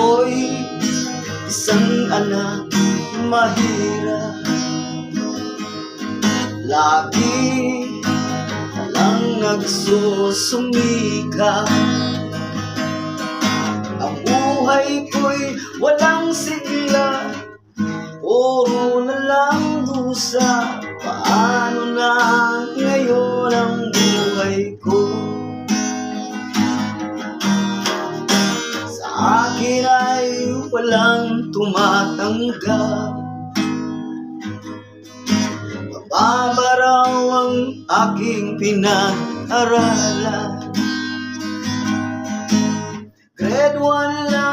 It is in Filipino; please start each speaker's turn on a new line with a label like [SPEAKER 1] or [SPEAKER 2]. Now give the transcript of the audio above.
[SPEAKER 1] Ako'y isang anak mahirap, lagi na lang nagsusumikap. Ang buhay ko'y walang sigla, puro na lang dusa. Paano na ngayon ang buhay ko? Sa akin ay walang tumatanggap, mababa raw ang aking pinag-aralan. Grade 1 lang